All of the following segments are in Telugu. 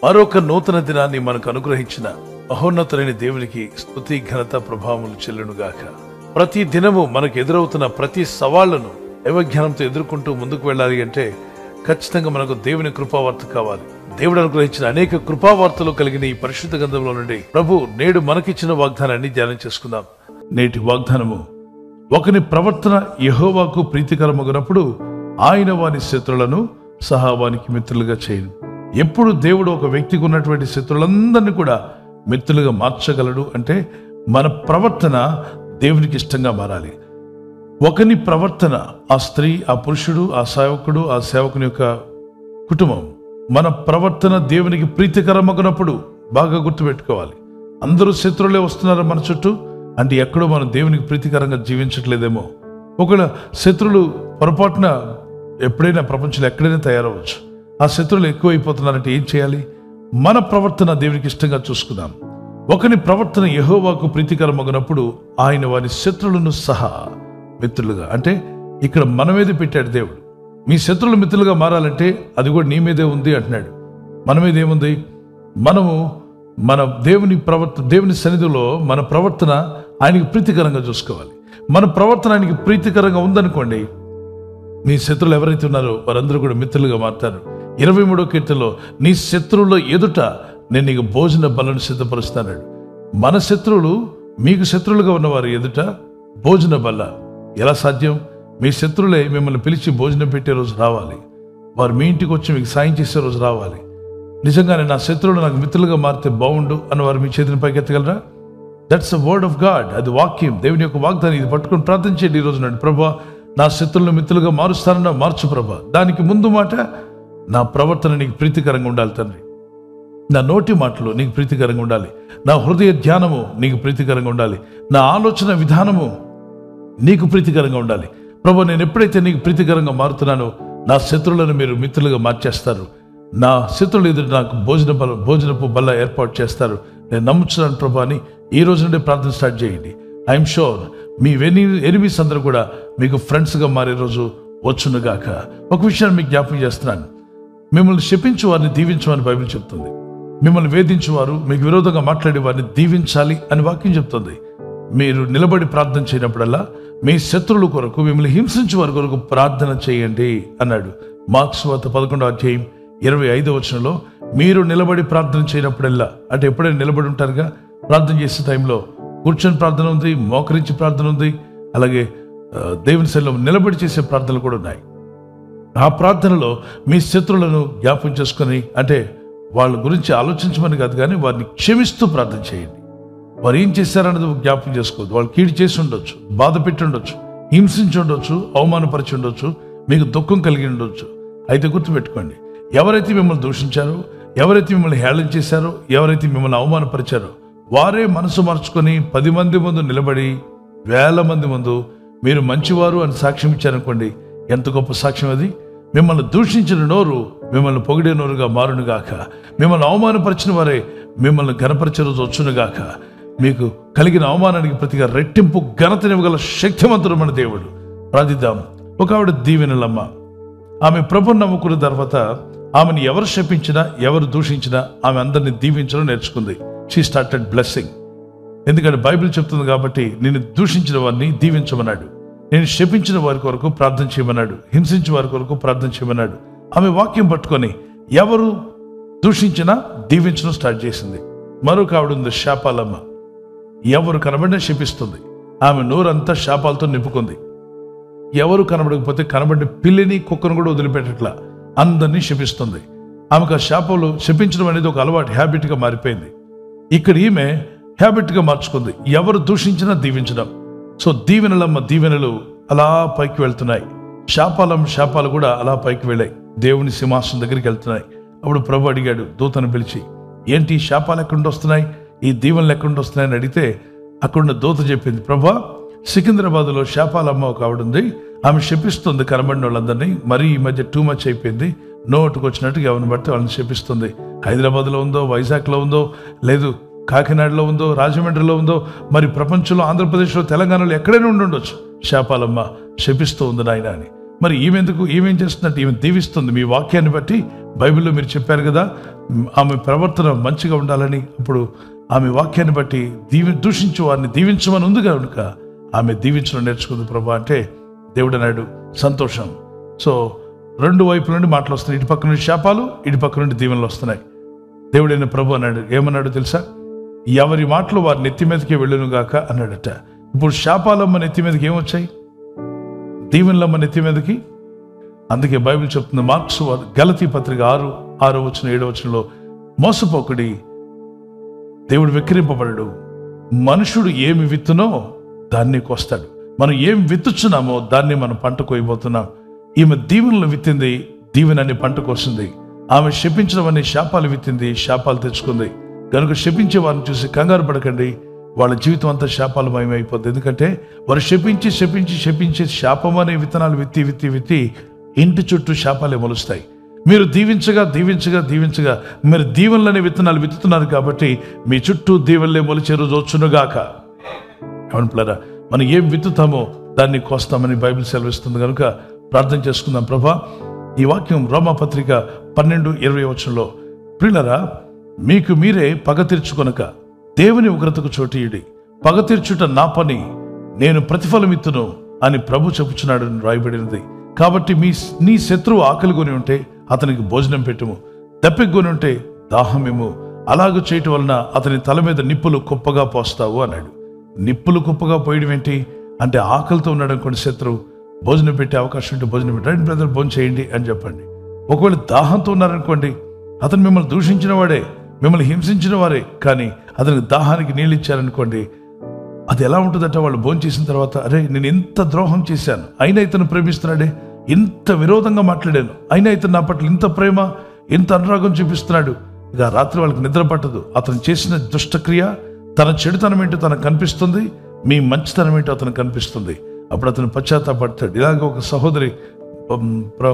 మరొక నూతన దినాన్ని మనకు అనుగ్రహించిన మహోన్నతులైన దేవునికి స్తుతి ఘనత ప్రభావములు చెల్లునుగాక. ప్రతి దినము మనకు ఎదురవుతున్న ప్రతి సవాళ్లను దైవజ్ఞానంతో ఎదుర్కొంటూ ముందుకు వెళ్ళాలి అంటే ఖచ్చితంగా మనకు దేవుని కృపావార్త కావాలి. దేవుడు అనుగ్రహించిన అనేక కృపావార్తలు కలిగిన ఈ పరిశుద్ధ గ్రంథంలో నుండి ప్రభు నేడు మనకిచ్చిన వాగ్దానాన్ని ధ్యానం చేసుకుందాం. నేటి వాగ్దానము: ఒకని ప్రవర్తన యెహోవాకు ప్రీతికరమగునప్పుడు ఆయన వాని శత్రులను సహా వానికి మిత్రులుగా చేయను. ఎప్పుడు దేవుడు ఒక వ్యక్తికి ఉన్నటువంటి శత్రులందరినీ కూడా మిత్రులుగా మార్చగలడు అంటే మన ప్రవర్తన దేవునికి ఇష్టంగా మారాలి. ఒకని ప్రవర్తన, ఆ స్త్రీ, ఆ పురుషుడు, ఆ సేవకుడు, ఆ సేవకుని యొక్క కుటుంబం, మన ప్రవర్తన దేవునికి ప్రీతికరమగునప్పుడు బాగా గుర్తుపెట్టుకోవాలి. అందరూ శత్రువులే వస్తున్నారు మన చుట్టూ అంటే ఎక్కడో మనం దేవునికి ప్రీతికరంగా జీవించట్లేదేమో. ఒకవేళ శత్రువులు పొరపాటున ఎప్పుడైనా ప్రపంచంలో ఎక్కడైనా తయారవచ్చు. ఆ శత్రువులు ఎక్కువైపోతున్నారంటే ఏం చేయాలి? మన ప్రవర్తన దేవునికి ఇష్టంగా చూసుకుందాం. ఒకని ప్రవర్తన యెహోవాకు ప్రీతికరమగునప్పుడు ఆయన వారి శత్రువులను సహా మిత్రులుగా, అంటే ఇక్కడ మన మీద పెట్టాడు దేవుడు. మీ శత్రువులు మిత్రులుగా మారాలంటే అది కూడా నీ మీదే ఉంది అంటున్నాడు. మన మీద ఏముంది? మనము మన దేవుని సన్నిధిలో మన ప్రవర్తన ఆయనకి ప్రీతికరంగా చూసుకోవాలి. మన ప్రవర్తన ఆయనకి ప్రీతికరంగా ఉందనుకోండి, నీ శత్రువులు ఎవరైతే ఉన్నారో వారందరూ కూడా మిత్రులుగా మారుతారు. 23వ కీర్తనలో నీ శత్రువుల ఎదుట నేను నీకు భోజన బలను సిద్ధపరుస్తాడు. మన శత్రువులు మీకు శత్రువులుగా ఉన్నవారు ఎదుట భోజన బల్ల ఎలా సాధ్యం? మీ శత్రువులే మిమ్మల్ని పిలిచి భోజనం పెట్టే రోజు రావాలి. వారు మీ ఇంటికి వచ్చి మీకు సాయం చేసే రోజు రావాలి. నిజంగానే నా శత్రువులు నాకు మిత్రులుగా మారితే బాగుండు అన్నవారు మీ చేతిని పైకెత్తగలరా? That's a word of God. అది వాక్యం, దేవుని యొక్క వాగ్దానం. ఇది పట్టుకుని ప్రార్థించండి ఈ రోజు నుండి. ప్రభా, నా శత్రువులను మిత్రులుగా మారుస్తానన్నా మార్చు ప్రభా. దానికి ముందు మాట, నా ప్రవర్తన నీకు ప్రీతికరంగా ఉండాలి తండ్రి. నా నోటి మాటలు నీకు ప్రీతికరంగా ఉండాలి. నా హృదయ ధ్యానము నీకు ప్రీతికరంగా ఉండాలి. నా ఆలోచన విధానము నీకు ప్రీతికరంగా ఉండాలి. ప్రభు, నేను ఎప్పుడైతే నీకు ప్రీతికరంగా మారుతున్నానో నా శత్రువులను మీరు మిత్రులుగా మార్చేస్తారు. నా శత్రువులు ఎదురు నాకు భోజనపు బల్ల ఏర్పాటు చేస్తారు. నేను నమ్ముతున్నాను ప్రభు అని ఈ రోజు నుండి ప్రార్థన స్టార్ట్ చేయండి. ఐఎమ్ షూర్ మీ ఎనిమీస్ అందరూ కూడా మీకు ఫ్రెండ్స్గా మారే రోజు వచ్చునుగాక. ఒక విషయాన్ని మీకు జ్ఞాపకం చేస్తున్నాను. మిమ్మల్ని శపించు వారిని దీవించమని బైబిల్ చెప్తుంది. మిమ్మల్ని వేధించేవారు, మీకు విరోధంగా మాట్లాడే వారిని దీవించాలి అని వాక్యం చెప్తుంది. మీరు నిలబడి ప్రార్థన చేయనప్పుడల్లా మీ శత్రువుల కొరకు, మిమ్మల్ని హింసించే వారి కొరకు ప్రార్థన చేయండి అన్నాడు. మార్క్స్ వార్త 11వ అధ్యాయం 25వ వచనంలో మీరు నిలబడి ప్రార్థన చేయనప్పుడల్లా, అంటే ఎప్పుడైనా నిలబడి ఉంటారుగా, ప్రార్థన చేసే టైంలో కూర్చొని ప్రార్థన ఉంది, మోకరించి ప్రార్థన ఉంది, అలాగే దేవుని సన్నిధిలో నిలబడి చేసే ప్రార్థనలు కూడా ఉన్నాయి. ఆ ప్రార్థనలో మీ శత్రువులను జ్ఞాపకం చేసుకొని, అంటే వాళ్ళ గురించి ఆలోచించమని కాదు కానీ వారిని క్షమిస్తూ ప్రార్థన చేయండి. వారు ఏం చేశారన్నది జ్ఞాపకం చేసుకోవద్దు. వాళ్ళు కీడు చేసి ఉండొచ్చు, బాధ పెట్టి ఉండొచ్చు, హింసించి ఉండొచ్చు, అవమానపరిచి ఉండొచ్చు, మీకు దుఃఖం కలిగి ఉండొచ్చు. అయితే గుర్తుపెట్టుకోండి, ఎవరైతే మిమ్మల్ని దూషించారో, ఎవరైతే మిమ్మల్ని హేళన చేశారో, ఎవరైతే మిమ్మల్ని అవమానపరిచారో వారే మనసు మార్చుకొని 10 మంది ముందు నిలబడి, 1000 మంది ముందు మీరు మంచివారు అని సాక్ష్యం ఇచ్చారనుకోండి. ఎంత గొప్ప సాక్ష్యం అది! మిమ్మల్ని దూషించిన నోరు మిమ్మల్ని పొగిడే నోరుగా మారునుగాక. మిమ్మల్ని అవమానపరిచిన వారే మిమ్మల్ని ఘనపరిచే రోజు వచ్చునుగాక. మీకు కలిగిన అవమానానికి ప్రతిగా రెట్టింపు ఘనతనివ్వగల శక్తివంతుడు మన దేవుడు. ప్రార్థిద్దాం. ఒక ఆవిడ దీవెనలమ్మ. ఆమె ప్రభువును నమ్ముకున్న తర్వాత ఆమెను ఎవరు శపించినా, ఎవరు దూషించినా ఆమె అందరినీ దీవించడం నేర్చుకుంది. She started blessing. ఎందుకంటే బైబిల్ చెప్తుంది కాబట్టి. నేను దూషించిన వారిని దీవించమన్నాడు, నేను శపించిన వారి కొరకు ప్రార్థన చేయమన్నాడు, హింసించిన వారి కొరకు ప్రార్థన చేయమన్నాడు. ఆమె వాక్యం పట్టుకొని ఎవరు దూషించినా దీవించడం స్టార్ట్ చేసింది. మరొక ఆవిడ ఉంది, శాపాలమ్మ. ఎవరు కనబడినా శపిస్తుంది. ఆమె నోరంతా శాపాలతో నింపుకుంది. ఎవరు కనబడకపోతే కనబడిన పిల్లిని, కుక్కను కూడా వదిలిపెట్టట్లా, అందరినీ శపిస్తుంది. ఆమెకు ఆ శాపంలో శపించడం అనేది ఒక అలవాటు, హ్యాబిట్గా మారిపోయింది. ఇక్కడ ఈమె హ్యాబిట్గా మార్చుకుంది, ఎవరు దూషించినా దీవించడం. సో దీవెనలమ్మ దీవెనలు అలా పైకి వెళ్తున్నాయి. శాపాలు కూడా అలా పైకి వెళ్ళాయి, దేవుని సింహాసనం దగ్గరికి వెళ్తున్నాయి. అప్పుడు ప్రభు అడిగాడు దూతను పిలిచి, ఏంటి ఈ శాపాలు ఎక్కడి వస్తున్నాయి, ఈ దీవెనలు ఎక్కడి వస్తున్నాయని అడిగితే అక్కడున్న దూత చెప్పింది, ప్రభా, సికింద్రాబాద్లో శాపాలమ్మ ఒక ఆవిడ ఉంది, ఆమె శపిస్తుంది కనబడిన వాళ్ళందరినీ. మరీ ఈ మధ్య టూ మచ్ అయిపోయింది, నోటుకు వచ్చినట్టుగా ఎవరిని బట్టి వాళ్ళని శపిస్తుంది. హైదరాబాద్లో ఉందో, వైజాగ్లో ఉందో, లేదు కాకినాడలో ఉందో, రాజమండ్రిలో ఉందో, మరి ప్రపంచంలో ఆంధ్రప్రదేశ్లో, తెలంగాణలో ఎక్కడైనా ఉండొచ్చు. శాపాలమ్మ శపిస్తూ ఉంది నాయన అని. మరి ఈమెందుకు, ఈమెం చేస్తున్నట్టు ఈమె దీవిస్తుంది. మీ వాక్యాన్ని బట్టి బైబిల్లో మీరు చెప్పారు కదా, ఆమె ప్రవర్తన మంచిగా ఉండాలని, అప్పుడు ఆమె వాక్యాన్ని బట్టి దూషించు వారిని దీవించమని ఉంది కనుక ఆమె దీవించడం నేర్చుకుంది ప్రభా అంటే దేవుడు అన్నాడు సంతోషం. సో రెండు వైపుల నుండి మాటలు వస్తున్నాయి, ఇటు పక్క నుండి శాపాలు, ఇటు పక్క నుండి దీవెనలు వస్తున్నాయి. దేవుడైన ప్రభు అన్నాడు, ఏమన్నాడు తెలుసా? ఎవరి మాటలు వారి నెత్తి మీదకి వెళ్ళును గాక అన్నాడట. ఇప్పుడు శాపాలమ్మ నెత్తి మీదకి ఏమొచ్చాయి? దీవెనలమ్మ నెత్తి మీదకి. అందుకే బైబిల్ చెప్తుంది, మార్క్స్ గలతీ పత్రిక 6:7 మోసపోకుడి, దేవుడు వెక్కిరింపబడడు, మనుషుడు ఏమి విత్తునో దాన్ని కోస్తాడు. మనం ఏం విత్తుచున్నామో దాన్ని మనం పంట కోయబోతున్నాం. ఈమె దీవెనలు విత్తింది, దీవెనని పంట కోసింది. ఆమె శపించడం అనే శాపాలు విత్తింది, శాపాలు తెచ్చుకుంది. కనుక శపించే వారిని చూసి కంగారు పడకండి, వాళ్ళ జీవితం అంతా శాపాలమయమైపోద్ది. ఎందుకంటే వారు శపించి శపించి శపించి శాపం అనే విత్తనాలు విత్తి విత్తి విత్తి ఇంటి చుట్టూ శాపాలే మొలుస్తాయి. మీరు దీవించగా దీవించగా దీవించగా మీరు దీవెనలనే విత్తనాలు విత్తుతున్నారు కాబట్టి మీ చుట్టూ దీవెనలే మొలిచే రోజు వచ్చునుగాక. అవును పిల్లరా, మనం ఏం విత్తుతామో దాన్ని కోస్తామని బైబిల్ సెలవిస్తుంది. కనుక ప్రార్థన చేసుకుందాం. ప్రభా, ఈ వాక్యం రోమాపత్రిక 12:20 ప్రియులరా, మీకు మీరే పగ తీర్చుకొనక దేవుని ఉగ్రతకు చోటీయుడి, పగ తీర్చుట నా పని, నేను ప్రతిఫలమిత్తును అని ప్రభు చెప్పుచున్నాడు రాయబడినది. కాబట్టి నీ శత్రువు ఆకలిగొని ఉంటే అతనికి భోజనం పెట్టుము, దప్పిగొని ఉంటే దాహమేము, అలాగ చేయటం వలన అతని తల మీద నిప్పులు కుప్పగా పోస్తావు అన్నాడు. నిప్పులు కుప్పగా పోయడం ఏంటి అంటే, ఆకలితో ఉన్నాడు అనుకోండి శత్రువు, భోజనం పెట్టే అవకాశం ఉంటే భోజనం పెట్టండి, బ్రదర్ భోజనం చేయండి అని చెప్పండి. ఒకవేళ దాహంతో ఉన్నారనుకోండి, అతను మిమ్మల్ని దూషించిన వాడే, మిమ్మల్ని హింసించిన వారే, కానీ అతనికి దాహానికి నీళ్ళు ఇచ్చారనుకోండి, అది ఎలా ఉంటుందంటే వాళ్ళు భోజనం చేసిన తర్వాత, అరే నేను ఇంత ద్రోహం చేశాను, అయినా ఇతను ప్రేమిస్తున్నాడే, ఇంత విరోధంగా మాట్లాడాను, అయినా ఇతను నా పట్ల ఇంత ప్రేమ ఇంత అనురాగం చూపిస్తున్నాడు. ఇక రాత్రి వాళ్ళకి నిద్ర పట్టదు. అతను చేసిన దుష్టక్రియ, తన చెడుతనం ఏంటో తనకు కనిపిస్తుంది, మీ మంచితనం ఏంటో అతనికి కనిపిస్తుంది. అప్పుడు అతను పశ్చాత్తాపడతాడు. ఇలాగ ఒక సహోదరి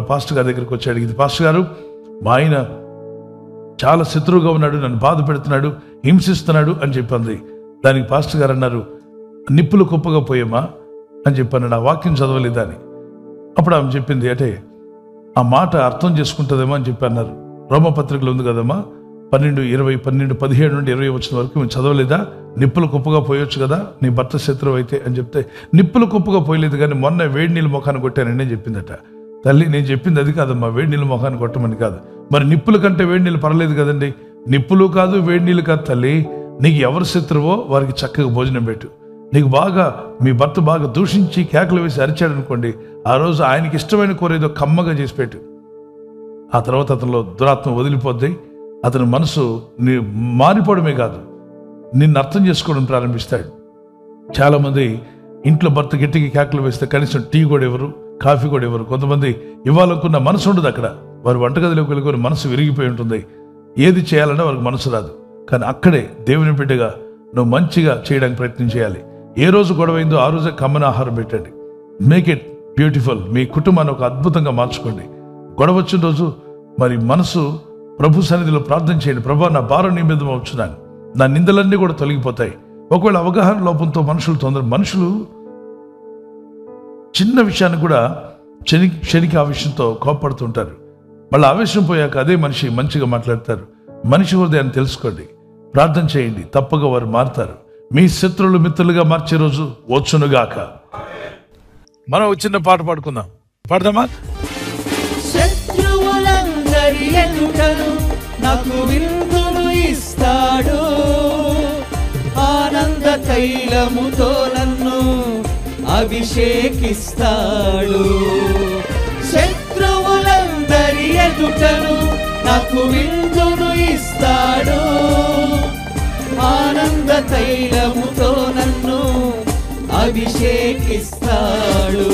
పాస్టర్ గారి దగ్గరికి వచ్చి అడిగింది, పాస్టర్ గారు, మా ఆయన చాలా శత్రువుగా ఉన్నాడు, నన్ను బాధ పెడుతున్నాడు, హింసిస్తున్నాడు అని చెప్పింది. దానికి పాస్టర్ గారు అన్నారు, నిప్పులు కుప్పగా పోయేమా అని చెప్పాను, ఆ వాక్యం చదవలేదా అని. అప్పుడు ఆమె చెప్పింది, అంటే ఆ మాట అర్థం చేసుకుంటుందేమో అని చెప్పి అన్నారు. రోమపత్రికలో ఉంది కదమ్మా 12:17 వరకు మేము చదవలేదా? నిప్పులు కుప్పగా పోయొచ్చు కదా నీ భర్త శత్రువు అయితే అని చెప్తే, నిప్పులు కుప్పగా పోయలేదు కానీ మొన్న వేడి నీళ్ళు ముఖాన్ని కొట్టానని చెప్పిందట. తల్లి, నేను చెప్పింది అది కాదమ్మా, వేడి నీళ్ళు ముఖాన్ని కొట్టమని కాదు. మరి నిప్పుల కంటే వేడి నీళ్ళు పర్లేదు కదండి. నిప్పులు కాదు వేడి నీళ్ళు కాదు తల్లి, నీకు ఎవరు శత్రువో వారికి చక్కగా భోజనం పెట్టు. నీకు బాగా మీ భర్త బాగా దూషించి కేకలు వేసి అరిచాడు అనుకోండి, ఆ రోజు ఆయనకి ఇష్టమైన కూర ఏదో కమ్మగా చేసి పెట్టు. ఆ తర్వాత అతనిలో దురాత్మ వదిలిపోద్ది, అతని మనసు మారిపోవడమే కాదు, నిన్ను అర్థం చేసుకోవడం ప్రారంభిస్తాడు. చాలామంది ఇంట్లో భర్త గట్టికి కేకలు వేస్తే కనీసం టీ కూడా ఇవ్వరు, కాఫీ కూడా ఇవ్వరు. కొంతమంది ఇవ్వాలనుకున్న మనసు ఉండదు అక్కడ, వారు వంటగదిలోకి వెళ్ళుకొని మనసు విరిగిపోయి ఉంటుంది, ఏది చేయాలన్నా వారికి మనసు రాదు. కానీ అక్కడే దేవుని బిడ్డగా నువ్వు మంచిగా చేయడానికి ప్రయత్నం చేయాలి. ఏ రోజు గొడవైందో ఆ రోజే కమ్మని ఆహారం పెట్టండి. Make it beautiful. మీ కుటుంబాన్ని ఒక అద్భుతంగా మార్చుకోండి. గొడవ వచ్చిన రోజు మరి మనసు ప్రభు సన్నిధిలో ప్రార్థన చేయండి, ప్రభా నా భారం నీ మీద వచ్చున్నాను, నా నిందలన్నీ కూడా తొలగిపోతాయి. ఒకవేళ అవగాహన లోపంతో మనుషులు చిన్న విషయాన్ని కూడా క్షణిక ఆవేశంతో కోపడుతుంటారు. మళ్ళీ ఆవేశం పోయాక అదే మనిషి మంచిగా మాట్లాడతారు. మనిషి హృదయాన్ని తెలుసుకోండి, ప్రార్థన చేయండి, తప్పగా వారు మారుతారు. మీ శత్రువులు మిత్రులుగా మార్చే రోజు వచ్చునుగాక. మనం చిన్న పాట పాడుకుందాం, పాడదామా? శత్రువులందరి ఎదుటను నాకు విందును ఇస్తాడు, ఆనంద తైలముతో నన్ను అభిషేకిస్తాడు. శత్రువులందరి ఎదుటను నాకు విందును ఇస్తాడు, ఆనంద తైలముతో నన్ను అభిషేకిస్తాడు.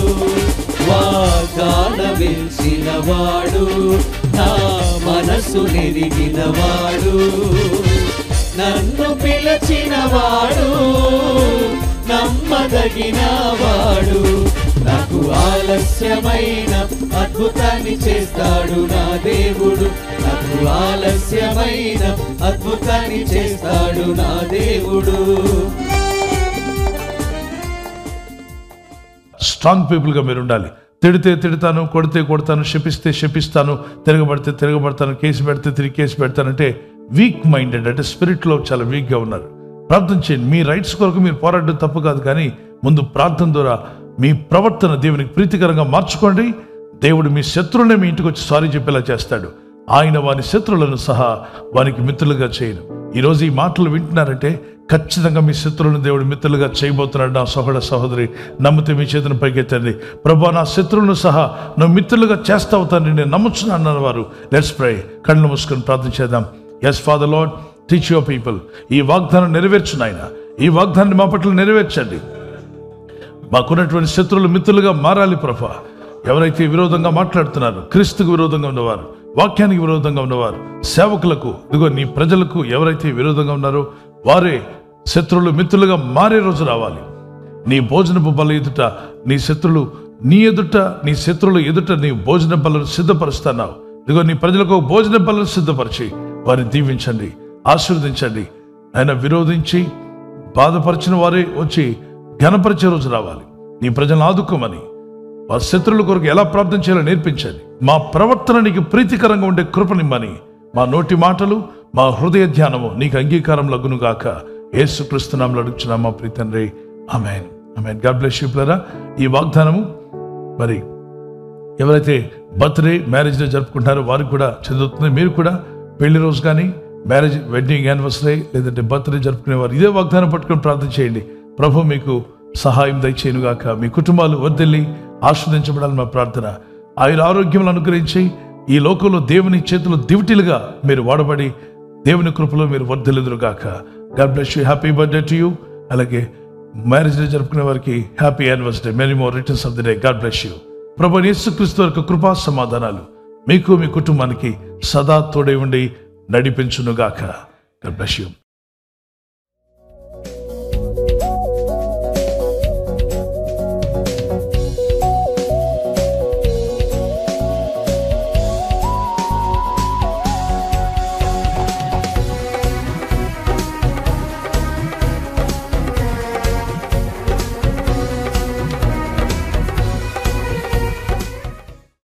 వాగ్దానమిచ్చిన వాడు, నా మనసు నెరిగిన వాడు, నన్ను పిలిచిన వాడు, నమ్మదగిన వాడు. నాకు ఆలస్యమైన అద్భుతాన్ని చేస్తాడు నా దేవుడు, నాకు ఆలస్యమైన అద్భుతాన్ని చేస్తాడు నా దేవుడు. స్ట్రాంగ్ పీపుల్గా మీరు ఉండాలి. తిడితే తిడతాను, కొడితే కొడతాను, శపిస్తే శపిస్తాను, తిరగబడితే తిరగబడతాను, కేసు పెడితే తిరిగి కేసు పెడతానంటే వీక్ మైండెడ్, అంటే స్పిరిట్లో చాలా వీక్గా ఉన్నారు. ప్రార్థన చేయండి. మీ రైట్స్ కొరకు మీరు పోరాడడం తప్పు కాదు, కానీ ముందు ప్రార్థన ద్వారా మీ ప్రవర్తన దేవునికి ప్రీతికరంగా మార్చుకోండి. దేవుడు మీ శత్రువులనే మీ ఇంటికి వచ్చి సారీ చెప్పేలా చేస్తాడు. ఆయన వారి శత్రువులను సహా వారికి మిత్రులుగా చేయను. ఈరోజు ఈ మాటలు వింటున్నారంటే ఖచ్చితంగా మీ శత్రువులను దేవుడు మిత్రులుగా చేయబోతున్నాడు. నా సహోదర సహోదరి, నమ్మితే మీ చేతిని పైకెత్తండి. ప్రభా, నా శత్రువులను సహా నువ్వు మిత్రులుగా చేస్తావు తండ్రి, నేను నమ్ముచున్నాను అన్న వారు లెట్స్ ప్రే. కళ్ళు మూసుకొని ప్రార్థన చేద్దాం. Yes father lord, teach your people. ఈ వాగ్దానం నెరవేర్చు నాయన, ఈ వాగ్దానాన్ని మా పట్ల నెరవేర్చండి. మాకున్నటువంటి శత్రువులు మిత్రులుగా మారాలి ప్రభా. ఎవరైతే విరోధంగా మాట్లాడుతున్నారో, క్రీస్తుకు విరోధంగా ఉన్నవారు, వాక్యానికి విరోధంగా ఉన్నవారు, సేవకులకు, ఇదిగో నీ ప్రజలకు ఎవరైతే విరోధంగా ఉన్నారో వారే శత్రువులు మిత్రులుగా మారే రోజు రావాలి. నీ భోజనపు బల్ల ఎదుట నీ శత్రువులు నీ శత్రువుల ఎదుట నీ భోజన బలను సిద్ధపరుస్తున్నావు. ఇదిగో నీ ప్రజలకు భోజన బలను సిద్ధపరిచి వారిని దీవించండి, ఆశీర్వదించండి. ఆయన విరోధించి బాధపరిచిన వారే వచ్చి ఘనపరిచే రోజు రావాలి. నీ ప్రజలను ఆదుకోమని, మా శత్రువుల కొరకు ఎలా ప్రార్థన చేయాలో నేర్పించండి. మా ప్రవర్తన నీకు ప్రీతికరంగా ఉండే కృపనిమ్మని, మా నోటి మాటలు, మా హృదయ ధ్యానము నీకు అంగీకారం లగునుగాక. యేసుక్రీస్తు నామములో అడుగుచున్నాము మా ప్రియ తండ్రి. ఆమేన్, ఆమేన్. గాడ్ బ్లెస్ యు ప్లరా. ఈ వాగ్దానము మరి ఎవరైతే బర్త్డే, మ్యారేజ్ డే జరుపుకుంటారో వారికి కూడా చదువుతుంది. మీరు కూడా పెళ్లి రోజు కానీ, మ్యారేజ్, వెడ్డింగ్ యానివర్సరీ లేదంటే బర్త్డే జరుపుకునే వారు ఇదే వాగ్దానం పట్టుకొని ప్రార్థన చేయండి. ప్రభు మీకు సహాయం దయచేయునుగాక. మీ కుటుంబాలు వర్ధిల్లి ఆస్వాదించబడాలని మా ప్రార్థన. ఆయన ఆరోగ్యములు అనుగ్రహించి ఈ లోకంలో దేవుని చేతులు దివిటీలుగా మీరు వాడబడి దేవుని కృపలో మీరు వర్ధిల్లుదురుగాక. God bless you. Happy birthday to you. అలాగే మ్యారేజ్ డే జరుపుకునే వారికి happy anniversary, many more returns of the day. God bless you. ప్రభువైన యేసుక్రీస్తు యొక్క కృపా సమాధానాలు మీకు, మీ కుటుంబానికి సదా తోడై ఉండి నడిపించునుగాక. God bless you.